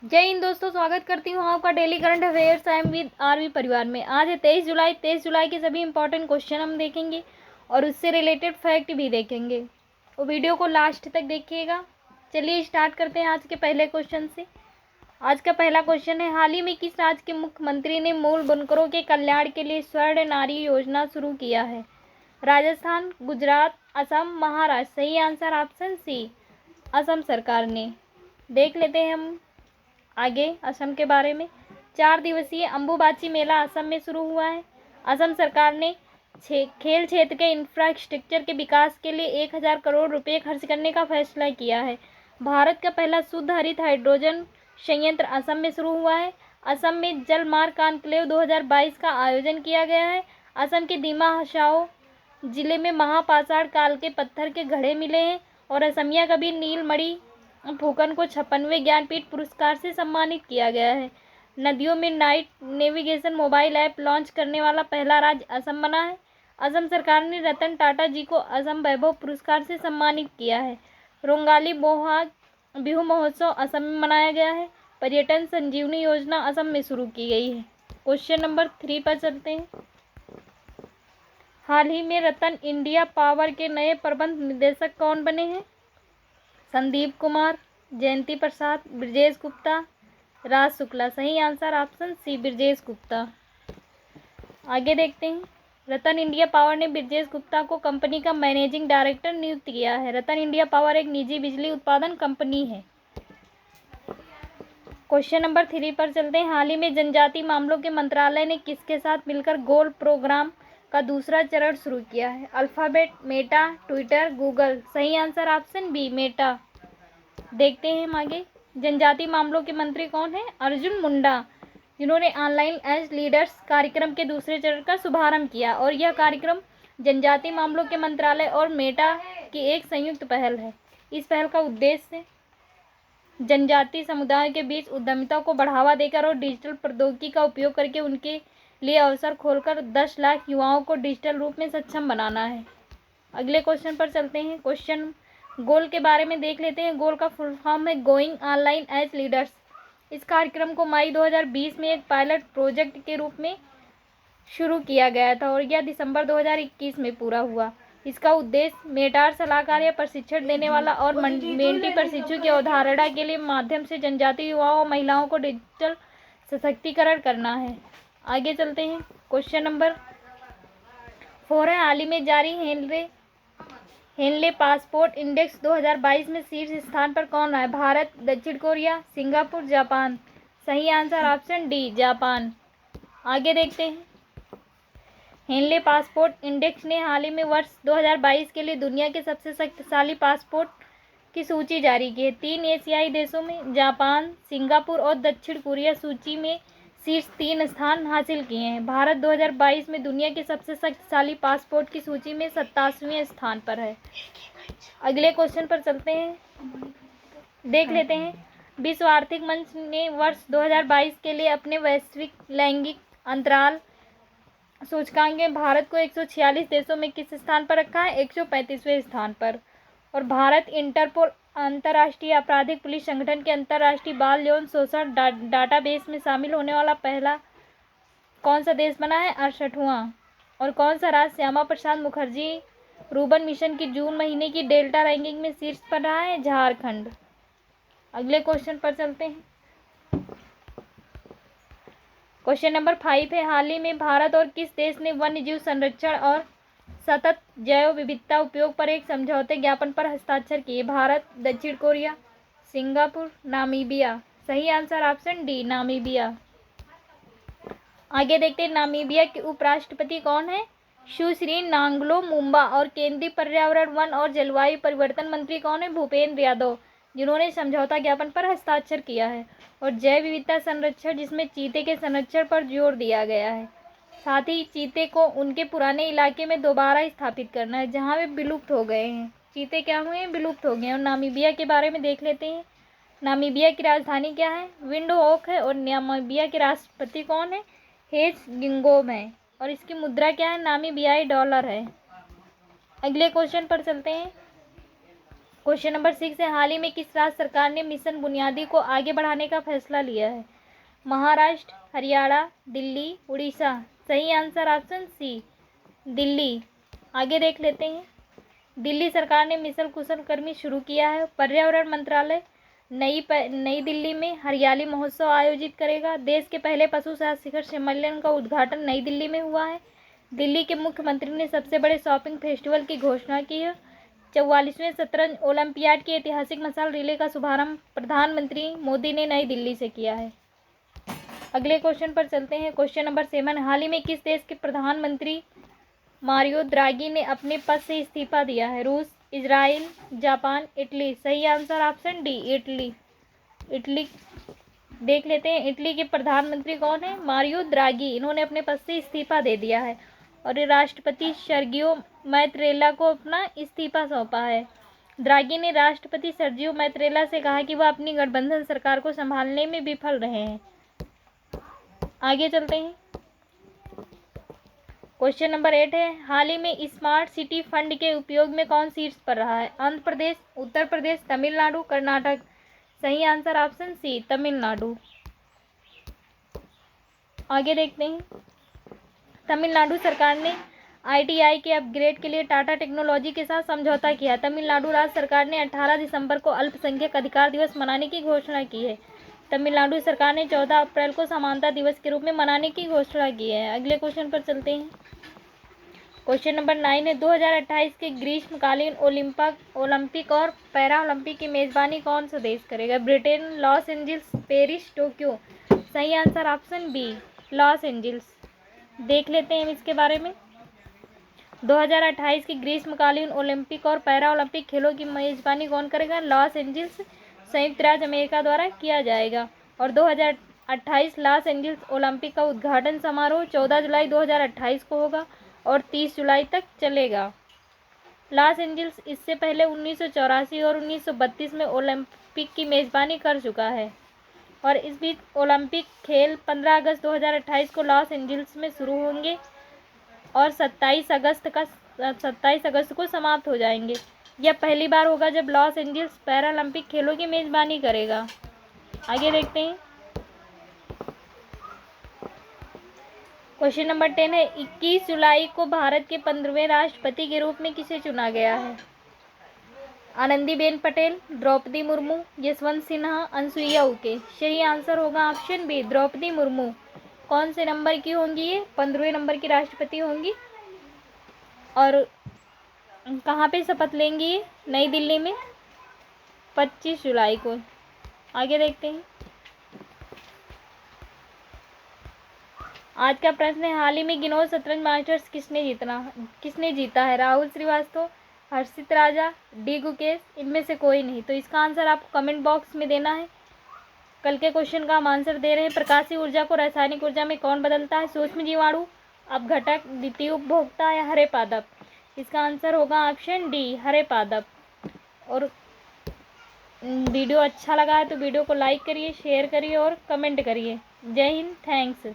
जय हिंद दोस्तों, स्वागत करती हूँ आपका daily current affairs I am with RV परिवार में। आज है 23 जुलाई। 23 जुलाई के सभी इंपॉर्टेंट क्वेश्चन हम देखेंगे और उससे रिलेटेड फैक्ट भी देखेंगे, तो वीडियो को लास्ट तक देखिएगा। चलिए स्टार्ट करते हैं आज के पहले क्वेश्चन से। आज का पहला क्वेश्चन है, हाल ही में किस राज्य के मुख्यमंत्री ने मूल बुनकरों के कल्याण के लिए स्वर्ण नारी योजना शुरू किया है? राजस्थान, गुजरात, असम, महाराष्ट्र। सही आंसर ऑप्शन सी, असम सरकार ने। देख लेते हैं हम आगे असम के बारे में। 4 दिवसीय अंबुबाची मेला असम में शुरू हुआ है। असम सरकार ने खेल क्षेत्र के इंफ्रास्ट्रक्चर के विकास के लिए 1000 करोड़ रुपए खर्च करने का फैसला किया है। भारत का पहला शुद्ध हरित हाइड्रोजन संयंत्र असम में शुरू हुआ है। असम में जल मार्ग कॉन्क्लेव 2022 का आयोजन किया गया है। असम के दीमा हसाओ जिले में महापाषाण काल के पत्थर के घड़े मिले हैं और असमिया कवि नीलमणि फुकन को 56वें ज्ञानपीठ पुरस्कार से सम्मानित किया गया है। नदियों में night navigation mobile app launch करने वाला पहला राज्य असम बना है। असम सरकार ने रतन टाटा जी को असम वैभव पुरस्कार से सम्मानित किया है। रोंगाली बोहाग बिहू महोत्सव असम में मनाया गया है। पर्यटन संजीवनी योजना असम में शुरू की गई है। क्वेश्चन नंबर 3 पर चलते हैं। हाल ही में रतन इंडिया पावर के नए प्रबंध निदेशक कौन बने हैं? संदीप कुमार, जयंती प्रसाद, ब्रजेश गुप्ता, राज शुक्ला। सही answer option C, Brajesh Gupta. आगे देखते हैं। रतन इंडिया पावर ने ब्रजेश गुप्ता को कंपनी का मैनेजिंग डायरेक्टर नियुक्त किया है। रतन इंडिया पावर एक निजी बिजली उत्पादन कंपनी है। क्वेश्चन नंबर 3 पर चलते हैं। हाल ही में जनजाति मामलों के मंत्रालय ने किसके साथ मिलकर गोल प्रोग्राम का दूसरा चरण शुरू किया है? Alphabet, Meta, Twitter, Google. सही आंसर ऑप्शन बी, मेटा। देखते हैं हम आगे। जनजाति मामलों के मंत्री कौन है? अर्जुन मुंडा, जिन्होंने ऑनलाइन एज लीडर्स कार्यक्रम के दूसरे चरण का शुभारंभ किया और यह कार्यक्रम जनजाति मामलों के मंत्रालय और मेटा की एक संयुक्त पहल है। इस पहल का उद्देश्य जनजाति समुदाय के बीच उद्यमिता को बढ़ावा देकर और डिजिटल प्रौद्योगिकी का उपयोग करके उनके लिए अवसर खोलकर 10 लाख युवाओं को डिजिटल रूप में सक्षम बनाना है। अगले क्वेश्चन पर चलते हैं। क्वेश्चन गोल के बारे में देख लेते हैं। गोल का फुल फॉर्म है गोइंग ऑनलाइन एज लीडर्स। इस कार्यक्रम को मई 2020 में एक पायलट प्रोजेक्ट के रूप में शुरू किया गया था और यह दिसंबर 2021 में पूरा हुआ। इसका उद्देश्य मेटार सलाहकार या प्रशिक्षण देने वाला और मेंटी प्रशिक्षु की अवधारणा के लिए माध्यम से जनजातीय युवाओं और महिलाओं को डिजिटल सशक्तिकरण करना है। आगे चलते हैं। क्वेश्चन नंबर 4 है, हाल ही में जारी हेनले पासपोर्ट इंडेक्स 2022 में शीर्ष स्थान पर कौन रहा है? भारत, दक्षिण कोरिया, सिंगापुर, जापान। सही आंसर ऑप्शन डी, जापान। आगे देखते हैं। हेनले पासपोर्ट इंडेक्स ने हाल ही में वर्ष 2022 के लिए दुनिया के सबसे शक्तिशाली पासपोर्ट की सूची जारी की है। 3 एशियाई देशों में जापान, सिंगापुर और दक्षिण कोरिया सूची में शीर्ष 3 स्थान हासिल किए हैं। भारत 2022 में दुनिया के सबसे शक्तिशाली पासपोर्ट की सूची में 27वें स्थान पर है। अगले क्वेश्चन पर चलते हैं, देख लेते हैं। विश्व आर्थिक मंच ने वर्ष 2022 के लिए अपने वैश्विक लैंगिक अंतराल सूचकांक में भारत को 146 देशों में किस स्थान पर रखा है? 135वें स्थान पर। और भारत इंटरपोल अंतर्राष्ट्रीय आपराधिक पुलिस संगठन के अंतर्राष्ट्रीय बाल यौन शोषण डाटाबेस में शामिल होने वाला पहला कौन सा देश बना है? 68वां। और कौन सा राज्य श्यामा प्रसाद मुखर्जी रूबन मिशन की जून महीने की डेल्टा रैंकिंग में शीर्ष पर रहा है? झारखंड। अगले क्वेश्चन पर चलते हैं। क्वेश्चन नंबर 5 है, हाल ही में भारत और किस देश ने वन्यजीव संरक्षण और सतत जैव विविधता उपयोग पर एक समझौते ज्ञापन पर हस्ताक्षर किए? भारत, दक्षिण कोरिया, सिंगापुर, नामीबिया। सही आंसर ऑप्शन डी, नामीबिया। आगे देखते हैं। नामीबिया के उपराष्ट्रपति कौन है? सुश्री नांगलो मुम्बा। और केंद्रीय पर्यावरण, वन और जलवायु परिवर्तन मंत्री कौन है? भूपेंद्र यादव, जिन्होंने समझौता ज्ञापन पर हस्ताक्षर किया है। और जैव विविधता संरक्षण, जिसमें चीते के संरक्षण पर जोर दिया गया है। साथ ही चीते को उनके पुराने इलाके में दोबारा स्थापित करना है जहां वे विलुप्त हो गए हैं। चीते क्या हुए हैं? विलुप्त हो गए हैं। और नामीबिया के बारे में देख लेते हैं। नामीबिया की राजधानी क्या है? विंडहोक है। और नामीबिया के राष्ट्रपति कौन है? हेज गिंगोब है। और इसकी मुद्रा क्या है? नामीबियाई डॉलर है। अगले क्वेश्चन पर चलते हैं। क्वेश्चन नंबर 6 है, हाल ही में किस राज्य सरकार ने मिशन बुनियादी को आगे बढ़ाने का फैसला लिया है? महाराष्ट्र, हरियाणा, दिल्ली, उड़ीसा। सही आंसर ऑप्शन सी, दिल्ली। आगे देख लेते हैं। दिल्ली सरकार ने मिशन कुशलकर्मी शुरू किया है। पर्यावरण मंत्रालय नई दिल्ली में हरियाली महोत्सव आयोजित करेगा। देश के पहले पशु साहस शिखर सम्मेलन का उद्घाटन नई दिल्ली में हुआ है। दिल्ली के मुख्यमंत्री ने सबसे बड़े शॉपिंग फेस्टिवल की घोषणा की है। 44वें शतरंज ओलंपियाड की ऐतिहासिक मशाल रिले का शुभारंभ प्रधानमंत्री मोदी ने नई दिल्ली से किया है। अगले क्वेश्चन पर चलते हैं। क्वेश्चन नंबर 7, हाल ही में किस देश के प्रधानमंत्री मारियो द्रागी ने अपने पद से इस्तीफा दिया है? रूस, इजराइल, जापान, इटली। सही आंसर ऑप्शन डी, इटली। देख लेते हैं इटली के प्रधानमंत्री कौन है? मारियो द्रागी। इन्होंने अपने पद से इस्तीफा दे दिया है और ये राष्ट्रपति सर्जियो मैत्रेला को अपना इस्तीफा सौंपा है। द्रागी ने राष्ट्रपति सर्जियो मैत्रेला से कहा कि वह अपनी गठबंधन सरकार को संभालने में विफल रहे हैं। आगे चलते हैं। क्वेश्चन नंबर 8 है, हाल ही में स्मार्ट सिटी फंड के उपयोग में कौन शीर्ष पर रहा है? आंध्र प्रदेश, उत्तर प्रदेश, तमिलनाडु, कर्नाटक। सही आंसर ऑप्शन सी, तमिलनाडु। आगे देखते हैं। तमिलनाडु सरकार ने ITI के अपग्रेड के लिए टाटा टेक्नोलॉजी के साथ समझौता किया। तमिलनाडु राज्य सरकार ने 18 दिसंबर को अल्पसंख्यक अधिकार दिवस मनाने की घोषणा की है। तमिलनाडु सरकार ने 14 अप्रैल को समानता दिवस के रूप में मनाने की घोषणा की है। अगले क्वेश्चन पर चलते हैं। क्वेश्चन नंबर 9 है, 2028 के ग्रीष्मकालीन ओलंपिक और पैरा ओलंपिक की मेजबानी कौन सा देश करेगा? Britain, Los Angeles, Paris, Tokyo. सही answer option B, Los Angeles. देख लेते हैं इसके बारे में। 2028 की ग्रीष्मकालीन ओलंपिक और पैरा ओलंपिक खेलों की मेजबानी कौन करेगा? लॉस एंजिल्स, संयुक्त राज्य अमेरिका द्वारा किया जाएगा। और 2028 लॉस एंजिल्स ओलंपिक का उद्घाटन समारोह 14 जुलाई 2028 को होगा और 30 जुलाई तक चलेगा। लॉस एंजिल्स इससे पहले 1984 और 1932 में ओलंपिक की मेजबानी कर चुका है। और इस बीच ओलंपिक खेल 15 अगस्त 2028 को लॉस एंजिल्स में शुरू होंगे और 27 अगस्त को समाप्त हो जाएंगे। यह पहली बार होगा जब लॉस एंजिल्स पैरालंपिक खेलों की मेजबानी करेगा। आगे देखते हैं। क्वेश्चन नंबर 10 है, 21 जुलाई को भारत के 15वें राष्ट्रपति के रूप में किसे चुना गया है? आनंदीबेन पटेल, द्रौपदी मुर्मू, यशवंत सिन्हा, अनसुईया उइके। सही आंसर होगा ऑप्शन बी, द्रौपदी मुर्मू। कौन से नंबर की होंगी ये? 15वें नंबर की राष्ट्रपति होंगी। और कहाँ पे शपथ लेंगी ये? नई दिल्ली में 25 जुलाई को। आगे देखते हैं। आज का प्रश्न है, हाल ही में गिनोज शतरंज मास्टर्स किसने जीता है? राहुल श्रीवास्तव, हर्षित राजा, डी गुकेश। इनमें से कोई नहीं। तो इसका आंसर आपको कमेंट बॉक्स में देना है। कल के क्वेश्चन का हम आंसर दे रहे हैं। प्रकाशीय ऊर्जा को रासायनिक ऊर्जा में कौन बदलता है? सूक्ष्म जीवाणु, अपघटक, द्वितीय उपभोक्ता या हरे पादप? इसका आंसर होगा ऑप्शन डी, हरे पादप। और वीडियो अच्छा लगा है तो वीडियो को लाइक करिए, शेयर करिए और कमेंट करिए। जय हिंद, थैंक्स।